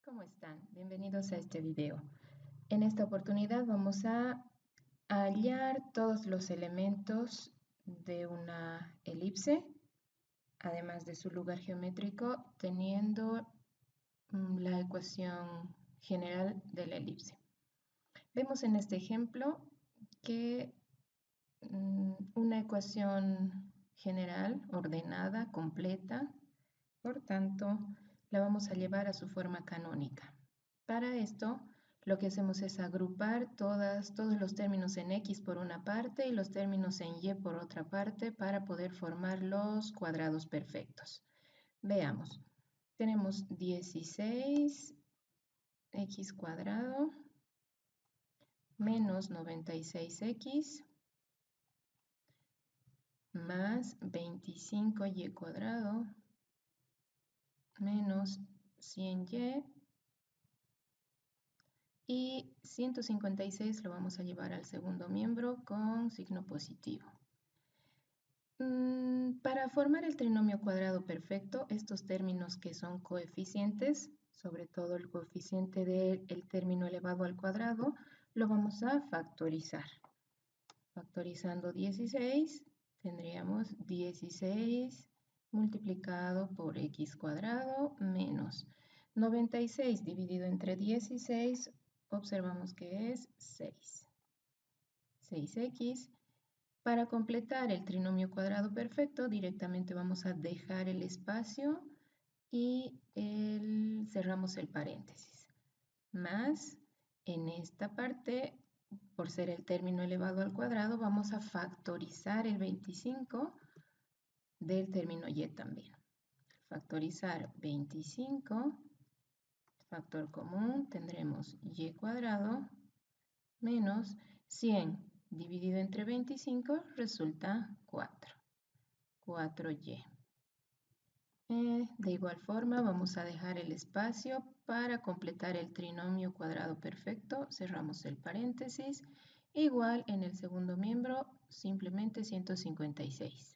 ¿Cómo están? Bienvenidos a este video. En esta oportunidad vamos a hallar todos los elementos de una elipse, además de su lugar geométrico, teniendo la ecuación general de la elipse. Vemos en este ejemplo que una ecuación general, ordenada, completa, por tanto, la vamos a llevar a su forma canónica. Para esto, lo que hacemos es agrupar todos los términos en X por una parte y los términos en Y por otra parte para poder formar los cuadrados perfectos. Veamos. Tenemos 16x² menos 96x más 25y² menos 100y y 156 lo vamos a llevar al segundo miembro con signo positivo. Para formar el trinomio cuadrado perfecto, estos términos que son coeficientes, sobre todo el coeficiente del término elevado al cuadrado, lo vamos a factorizar. Factorizando 16, tendríamos 16 multiplicado por x² menos 96 dividido entre 16, observamos que es 6. 6x. Para completar el trinomio cuadrado perfecto, directamente vamos a dejar el espacio y cerramos el paréntesis. Más, en esta parte, por ser el término elevado al cuadrado, vamos a factorizar el 25 del término y también. Factorizar 25, factor común, tendremos y² menos 100 dividido entre 25 resulta 4. 4y. De igual forma vamos a dejar el espacio para completar el trinomio cuadrado perfecto. Cerramos el paréntesis. Igual en el segundo miembro, simplemente 156.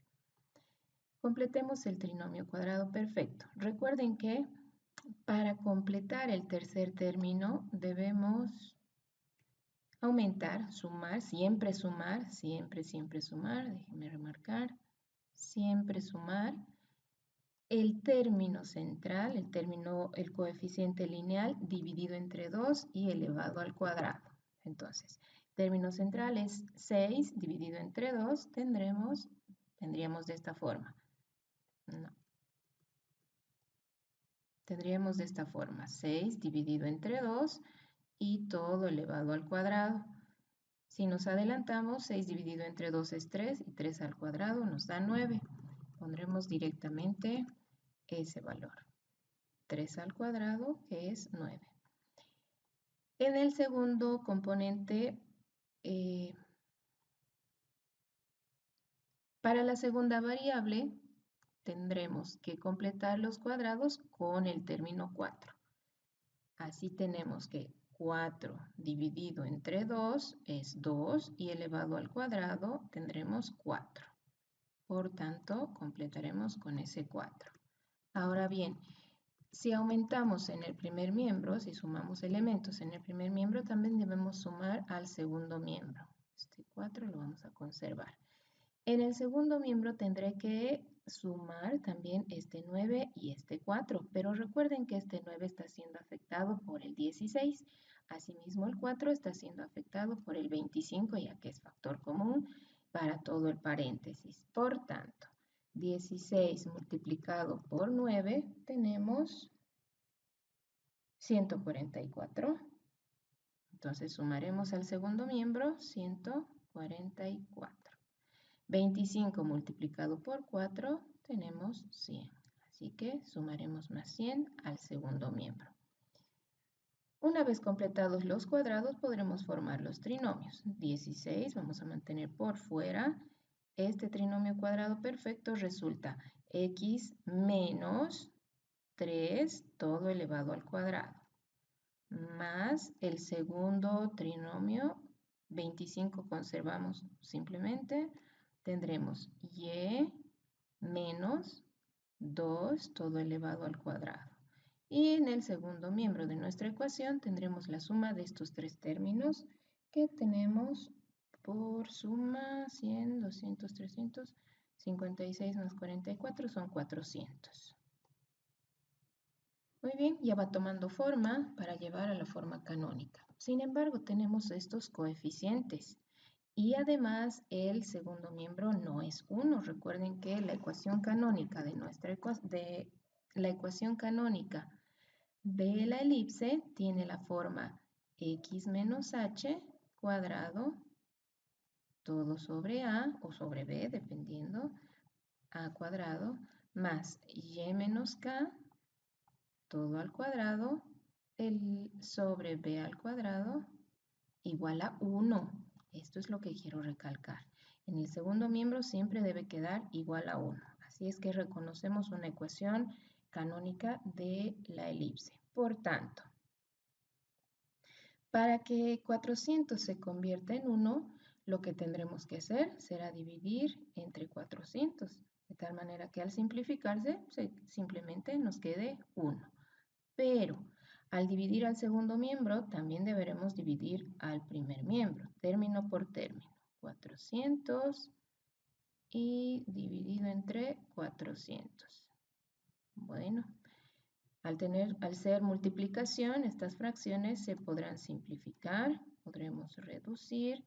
Completemos el trinomio cuadrado perfecto. Recuerden que para completar el tercer término debemos aumentar, sumar, siempre sumar, siempre sumar, déjenme remarcar, siempre sumar el término central, el coeficiente lineal dividido entre 2 y elevado al cuadrado. Entonces, término central es 6 dividido entre 2, tendríamos de esta forma. No. Tendríamos de esta forma, 6 dividido entre 2 y todo elevado al cuadrado. Si nos adelantamos, 6 dividido entre 2 es 3 y 3 al cuadrado nos da 9. Pondremos directamente ese valor. 3 al cuadrado, que es 9. En el segundo componente, para la segunda variable, tendremos que completar los cuadrados con el término 4. Así tenemos que 4 dividido entre 2 es 2 y elevado al cuadrado tendremos 4. Por tanto, completaremos con ese 4. Ahora bien, si aumentamos en el primer miembro, si sumamos elementos en el primer miembro, también debemos sumar al segundo miembro. Este 4 lo vamos a conservar. En el segundo miembro tendré que sumar también este 9 y este 4, pero recuerden que este 9 está siendo afectado por el 16. Asimismo, el 4 está siendo afectado por el 25, ya que es factor común para todo el paréntesis. Por tanto, 16 multiplicado por 9 tenemos 144. Entonces sumaremos al segundo miembro 144. 25 multiplicado por 4 tenemos 100. Así que sumaremos más 100 al segundo miembro. Una vez completados los cuadrados podremos formar los trinomios. 16 vamos a mantener por fuera. Este trinomio cuadrado perfecto resulta x menos 3 todo elevado al cuadrado más el segundo trinomio, 25 conservamos simplemente, tendremos y menos 2 todo elevado al cuadrado. Y en el segundo miembro de nuestra ecuación tendremos la suma de estos tres términos que tenemos por suma 100, 200, 300, 56 más 44 son 400. Muy bien, ya va tomando forma para llevar a la forma canónica. Sin embargo, tenemos estos coeficientes. Y además el segundo miembro no es 1. Recuerden que la ecuación canónica de la elipse tiene la forma x menos h cuadrado todo sobre a o sobre b, dependiendo, a cuadrado, más y menos k todo al cuadrado, el sobre b al cuadrado igual a 1. Esto es lo que quiero recalcar. En el segundo miembro siempre debe quedar igual a 1. Así es que reconocemos una ecuación canónica de la elipse. Por tanto, para que 400 se convierta en 1, lo que tendremos que hacer será dividir entre 400, de tal manera que al simplificarse simplemente nos quede 1. Pero al dividir al segundo miembro, también deberemos dividir al primer miembro, término por término. 400 y dividido entre 400. Bueno, al ser multiplicación, estas fracciones se podrán simplificar, podremos reducir.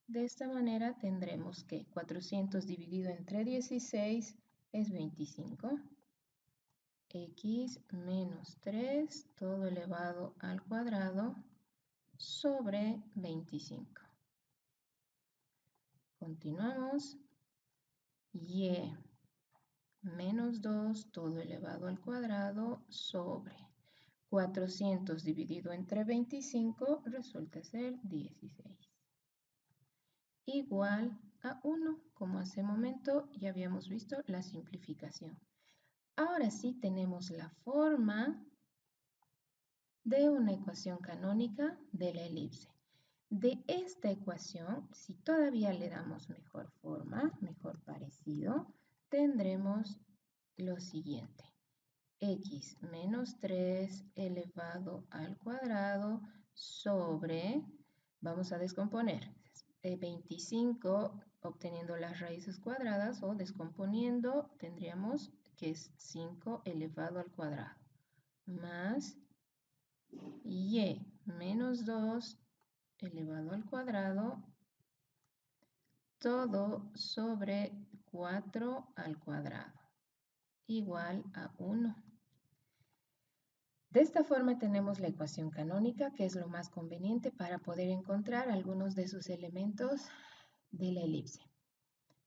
De esta manera tendremos que 400 dividido entre 16 es 25. X menos 3 todo elevado al cuadrado sobre 25. Continuamos. Y menos 2 todo elevado al cuadrado sobre 400 dividido entre 25 resulta ser 16. Igual a 1, como hace momento ya habíamos visto la simplificación. Ahora sí tenemos la forma de una ecuación canónica de la elipse. De esta ecuación, si todavía le damos mejor forma, mejor parecido, tendremos lo siguiente. X menos 3 elevado al cuadrado sobre, vamos a descomponer, 25 obteniendo las raíces cuadradas o descomponiendo tendríamos que es 5 elevado al cuadrado más y menos 2 elevado al cuadrado todo sobre 4 al cuadrado igual a 1. De esta forma tenemos la ecuación canónica, que es lo más conveniente para poder encontrar algunos de sus elementos de la elipse.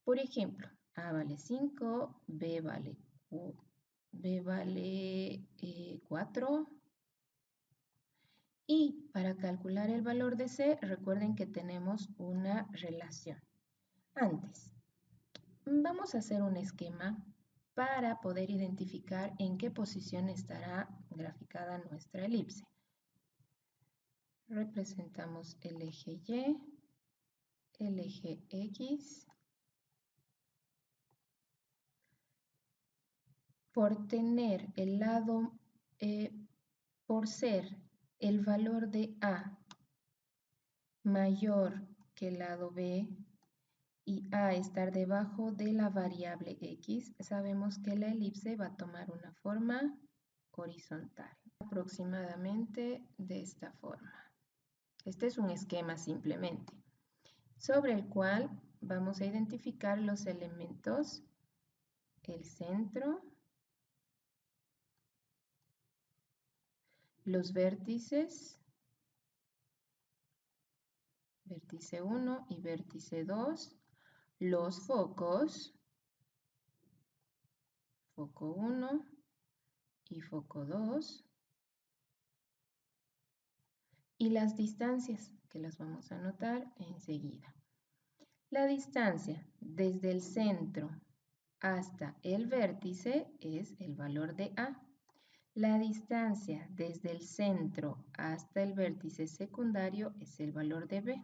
Por ejemplo, A vale 5, B vale 4. Y para calcular el valor de C, recuerden que tenemos una relación. Antes, vamos a hacer un esquema para poder identificar en qué posición estará graficada nuestra elipse. Representamos el eje Y, el eje X. Por tener el lado, por ser el valor de A mayor que el lado B y A estar debajo de la variable X, sabemos que la elipse va a tomar una forma horizontal, aproximadamente de esta forma. Este es un esquema simplemente, sobre el cual vamos a identificar los elementos, el centro, los vértices, vértice 1 y vértice 2, los focos, foco 1 y foco 2, y las distancias, que las vamos a anotar enseguida. La distancia desde el centro hasta el vértice es el valor de A. La distancia desde el centro hasta el vértice secundario es el valor de B.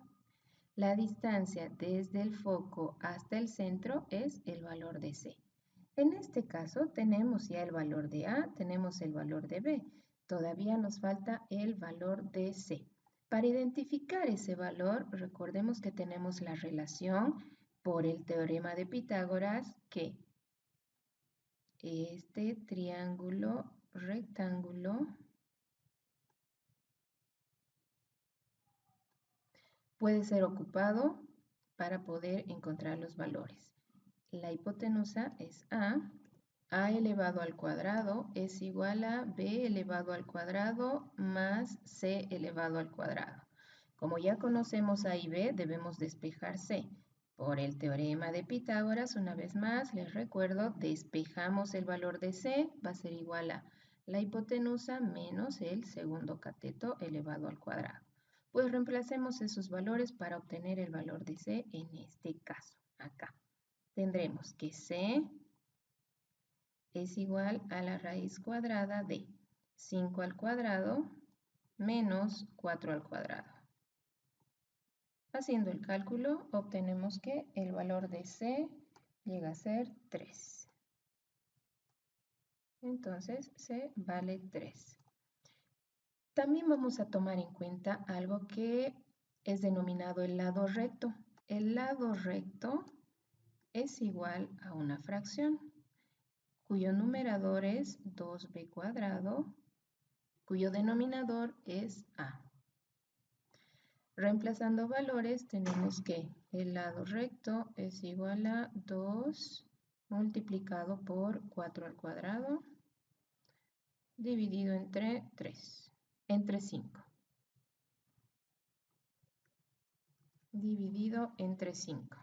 La distancia desde el foco hasta el centro es el valor de C. En este caso tenemos ya el valor de A, tenemos el valor de B. Todavía nos falta el valor de C. Para identificar ese valor, recordemos que tenemos la relación por el teorema de Pitágoras que este triángulo rectángulo puede ser ocupado para poder encontrar los valores. La hipotenusa es A elevado al cuadrado es igual a B elevado al cuadrado más C elevado al cuadrado. Como ya conocemos A y B, debemos despejar C. Por el teorema de Pitágoras, una vez más, les recuerdo, despejamos el valor de C, va a ser igual a la hipotenusa menos el segundo cateto elevado al cuadrado. Pues reemplacemos esos valores para obtener el valor de C en este caso, acá. Tendremos que C es igual a la raíz cuadrada de 5 al cuadrado menos 4 al cuadrado. Haciendo el cálculo, obtenemos que el valor de C llega a ser 3. Entonces, C vale 3. También vamos a tomar en cuenta algo que es denominado el lado recto. El lado recto es igual a una fracción, cuyo numerador es 2b cuadrado, cuyo denominador es a. Reemplazando valores, tenemos que el lado recto es igual a 2 multiplicado por 4 al cuadrado, dividido entre 5. Dividido entre 5.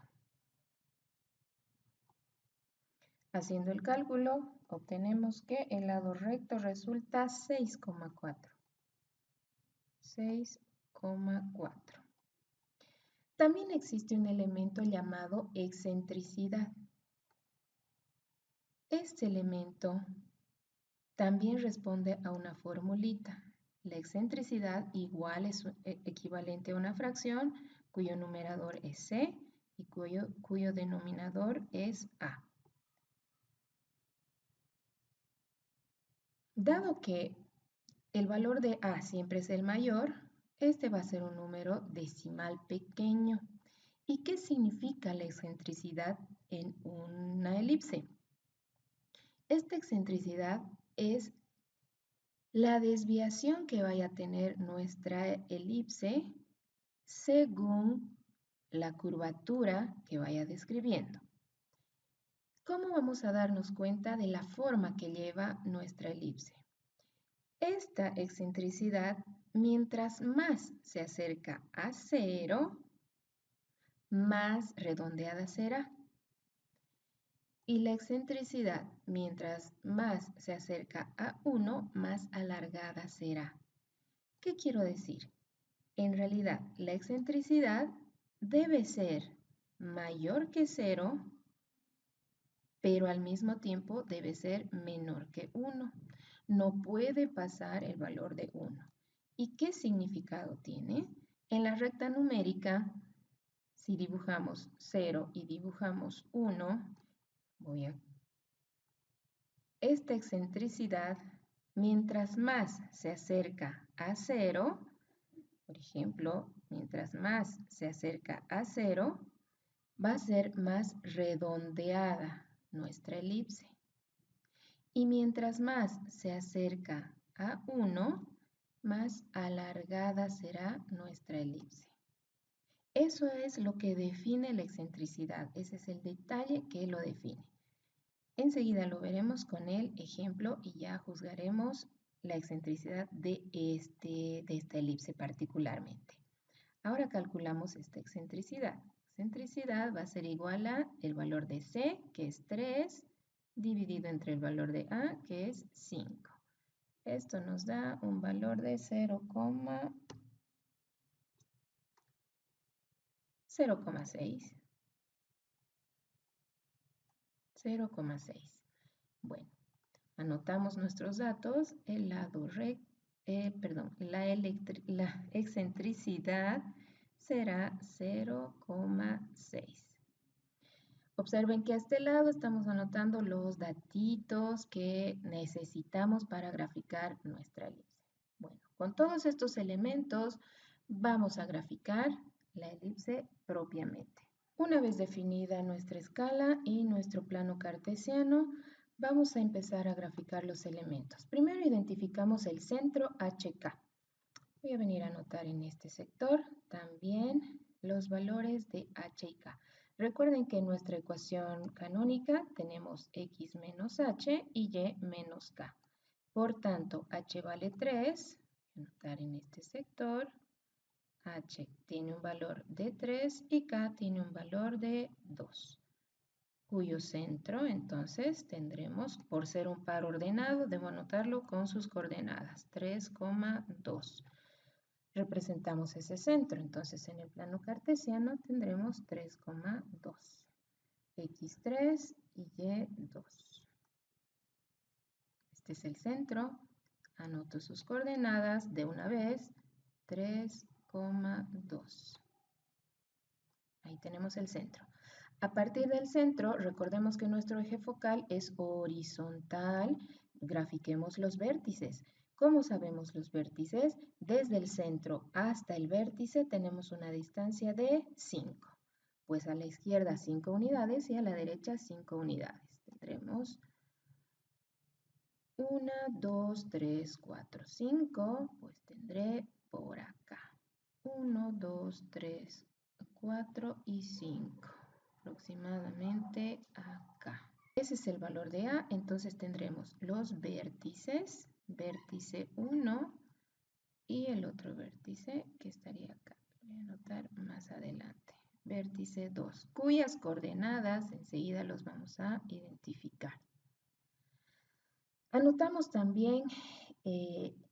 Haciendo el cálculo, obtenemos que el lado recto resulta 6,4. 6,4. También existe un elemento llamado excentricidad. Este elemento también responde a una formulita. La excentricidad igual es equivalente a una fracción cuyo numerador es C y cuyo denominador es A. Dado que el valor de A siempre es el mayor, este va a ser un número decimal pequeño. ¿Y qué significa la excentricidad en una elipse? Esta excentricidad es la desviación que vaya a tener nuestra elipse según la curvatura que vaya describiendo. ¿Cómo vamos a darnos cuenta de la forma que lleva nuestra elipse? Esta excentricidad, mientras más se acerca a 0, más redondeada será. Y la excentricidad, mientras más se acerca a 1, más alargada será. ¿Qué quiero decir? En realidad, la excentricidad debe ser mayor que 0, pero al mismo tiempo debe ser menor que 1. No puede pasar el valor de 1. ¿Y qué significado tiene? En la recta numérica, si dibujamos 0 y dibujamos 1, esta excentricidad, mientras más se acerca a 0, por ejemplo, mientras más se acerca a 0, va a ser más redondeada nuestra elipse. Y mientras más se acerca a 1, más alargada será nuestra elipse. Eso es lo que define la excentricidad. Ese es el detalle que lo define. Enseguida lo veremos con el ejemplo y ya juzgaremos la excentricidad de esta elipse particularmente. Ahora calculamos esta excentricidad. Excentricidad va a ser igual a el valor de C, que es 3, dividido entre el valor de A, que es 5. Esto nos da un valor de 0,6. 0,6. Bueno, anotamos nuestros datos. El lado la excentricidad será 0,6. Observen que a este lado estamos anotando los datitos que necesitamos para graficar nuestra elipse. Bueno, con todos estos elementos vamos a graficar la elipse propiamente. Una vez definida nuestra escala y nuestro plano cartesiano, vamos a empezar a graficar los elementos. Primero identificamos el centro HK. Voy a venir a anotar en este sector también los valores de h y k. Recuerden que en nuestra ecuación canónica tenemos x menos h y y menos k. Por tanto, h vale 3, voy a anotar en este sector, h tiene un valor de 3 y k tiene un valor de 2, cuyo centro entonces tendremos, por ser un par ordenado, debo anotarlo con sus coordenadas, 3,2. Representamos ese centro, entonces en el plano cartesiano tendremos 3,2, x3 y y2. Este es el centro, anoto sus coordenadas de una vez, 3,2. Ahí tenemos el centro. A partir del centro, recordemos que nuestro eje focal es horizontal, grafiquemos los vértices. ¿Cómo sabemos los vértices? Desde el centro hasta el vértice tenemos una distancia de 5. Pues a la izquierda 5 unidades y a la derecha 5 unidades. Tendremos 1, 2, 3, 4, 5. Pues tendré por acá 1, 2, 3, 4 y 5. Aproximadamente acá. Ese es el valor de A, entonces tendremos los vértices, vértice 1 y el otro vértice que estaría acá. Lo voy a anotar más adelante. Vértice 2, cuyas coordenadas enseguida los vamos a identificar. Anotamos también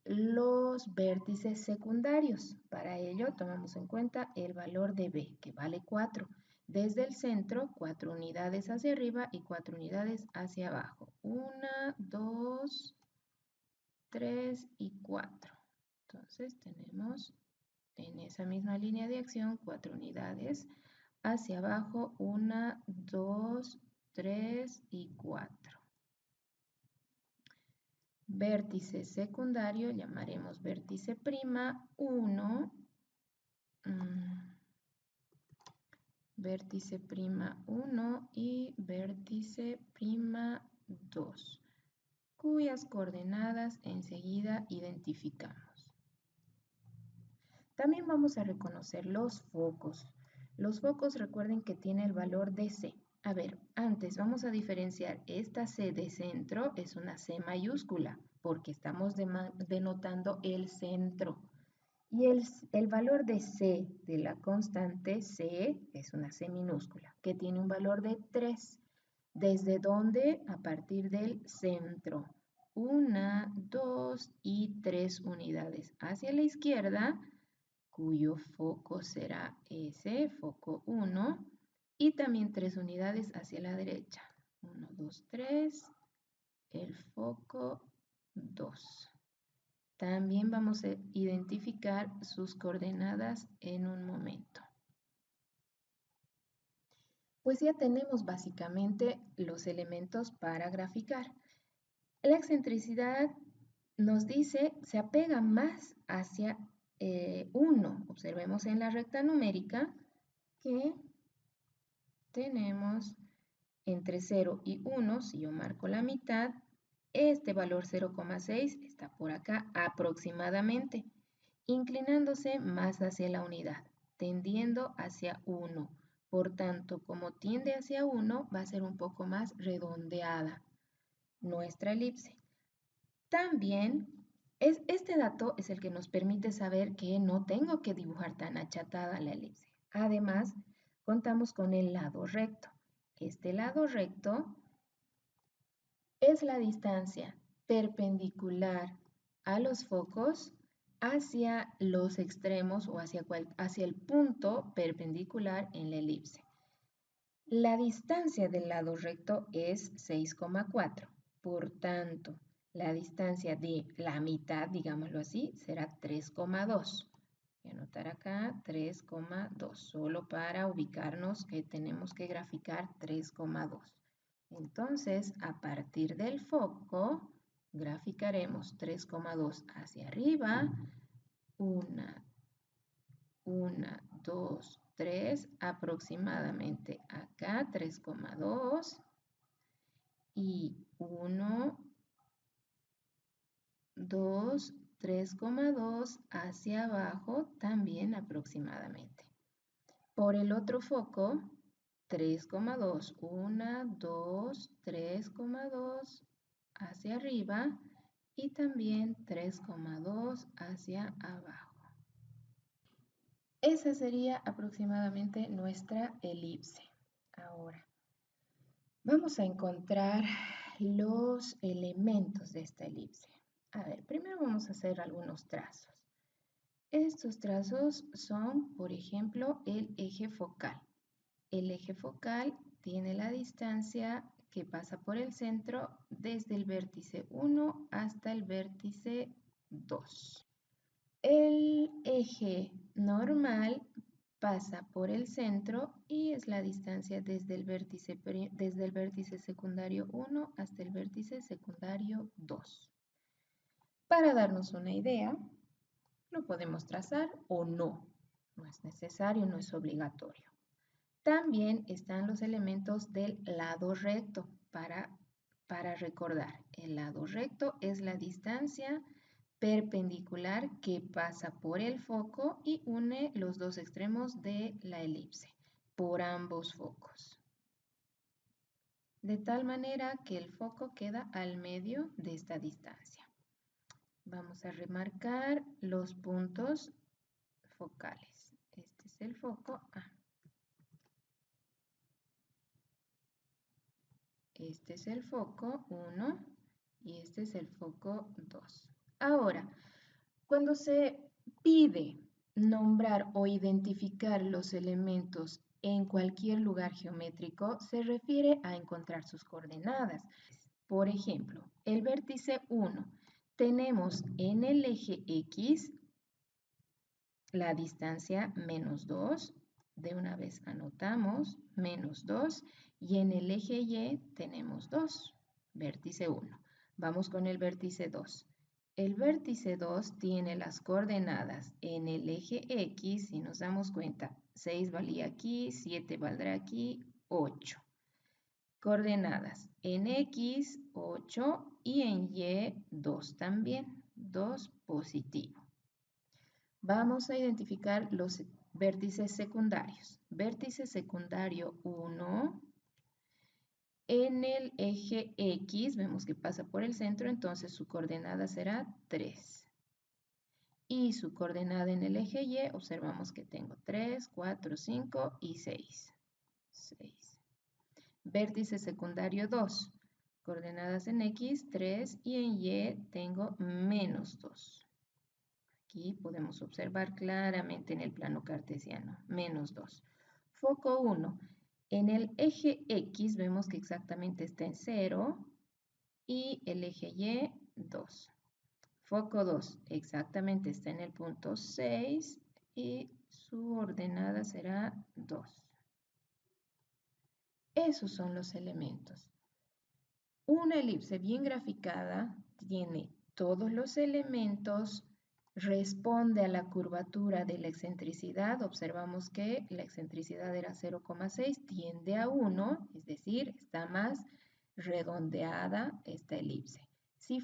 los vértices secundarios. Para ello tomamos en cuenta el valor de B, que vale 4. Desde el centro, 4 unidades hacia arriba y 4 unidades hacia abajo. 1, 2, 3 y 4. Entonces tenemos en esa misma línea de acción 4 unidades hacia abajo. 1, 2, 3 y 4. Vértice secundario llamaremos vértice prima 1. Vértice prima 1 y vértice prima 2, cuyas coordenadas enseguida identificamos. También vamos a reconocer los focos. Los focos recuerden que tiene el valor de C. A ver, antes vamos a diferenciar esta C de centro, es una C mayúscula, porque estamos denotando el centro. Y el valor de C de la constante C es una C minúscula, que tiene un valor de 3. ¿Desde dónde? A partir del centro. 1, 2 y 3 unidades hacia la izquierda, cuyo foco será ese, foco 1, y también 3 unidades hacia la derecha. 1, 2, 3, el foco 2. También vamos a identificar sus coordenadas en un momento. Pues ya tenemos básicamente los elementos para graficar. La excentricidad nos dice, se apega más hacia 1. Observemos en la recta numérica que tenemos entre 0 y 1, si yo marco la mitad, este valor 0,6 está por acá aproximadamente, inclinándose más hacia la unidad, tendiendo hacia 1. Por tanto, como tiende hacia 1, va a ser un poco más redondeada nuestra elipse. También, este dato es el que nos permite saber que no tengo que dibujar tan achatada la elipse. Además, contamos con el lado recto. Este lado recto es la distancia perpendicular a los focos hacia los extremos o hacia el punto perpendicular en la elipse. La distancia del lado recto es 6,4. Por tanto, la distancia de la mitad, digámoslo así, será 3,2. Voy a anotar acá 3,2, solo para ubicarnos que tenemos que graficar 3,2. Entonces, a partir del foco, graficaremos 3,2 hacia arriba, 1, 2, 3, aproximadamente acá 3,2 y 1, 2, 3,2 hacia abajo también aproximadamente. Por el otro foco, 3,2, 1, 2, 3,2 hacia arriba y también 3,2 hacia abajo. Esa sería aproximadamente nuestra elipse. Ahora, vamos a encontrar los elementos de esta elipse. A ver, primero vamos a hacer algunos trazos. Estos trazos son, por ejemplo, el eje focal. El eje focal tiene la distancia que pasa por el centro desde el vértice 1 hasta el vértice 2. El eje normal pasa por el centro y es la distancia desde el vértice secundario 1 hasta el vértice secundario 2. Para darnos una idea, lo podemos trazar o no. No es necesario, no es obligatorio. También están los elementos del lado recto para recordar. El lado recto es la distancia perpendicular que pasa por el foco y une los dos extremos de la elipse por ambos focos. De tal manera que el foco queda al medio de esta distancia. Vamos a remarcar los puntos focales. Este es el foco A. Este es el foco 1 y este es el foco 2. Ahora, cuando se pide nombrar o identificar los elementos en cualquier lugar geométrico, se refiere a encontrar sus coordenadas. Por ejemplo, el vértice 1. Tenemos en el eje X la distancia menos 2. De una vez anotamos menos 2. Y en el eje Y tenemos 2. Vértice 1. Vamos con el vértice 2. El vértice 2 tiene las coordenadas en el eje X, si nos damos cuenta, 6 valía aquí, 7 valdrá aquí, 8. Coordenadas en X, 8 y en Y, 2 también, 2 positivo. Vamos a identificar los vértices secundarios. Vértice secundario 1. En el eje X vemos que pasa por el centro, entonces su coordenada será 3. Y su coordenada en el eje Y, observamos que tengo 3, 4, 5 y 6. 6. Vértice secundario 2. Coordenadas en X, 3 y en Y tengo menos 2. Aquí podemos observar claramente en el plano cartesiano, menos 2. Foco 1. En el eje X vemos que exactamente está en 0 y el eje Y 2. Foco 2 exactamente está en el punto 6 y su ordenada será 2. Esos son los elementos. Una elipse bien graficada tiene todos los elementos, responde a la curvatura de la excentricidad. Observamos que la excentricidad era 0,6, tiende a 1, es decir, está más redondeada esta elipse. Si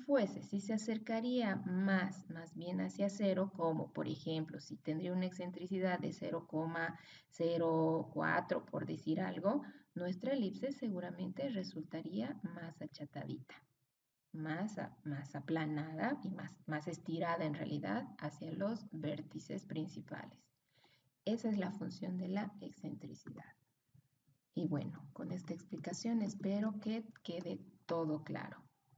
se acercaría más bien hacia 0, como por ejemplo, si tendría una excentricidad de 0,04 por decir algo, nuestra elipse seguramente resultaría más achatadita, más aplanada y más estirada en realidad hacia los vértices principales. Esa es la función de la excentricidad. Y bueno, con esta explicación espero que quede todo claro.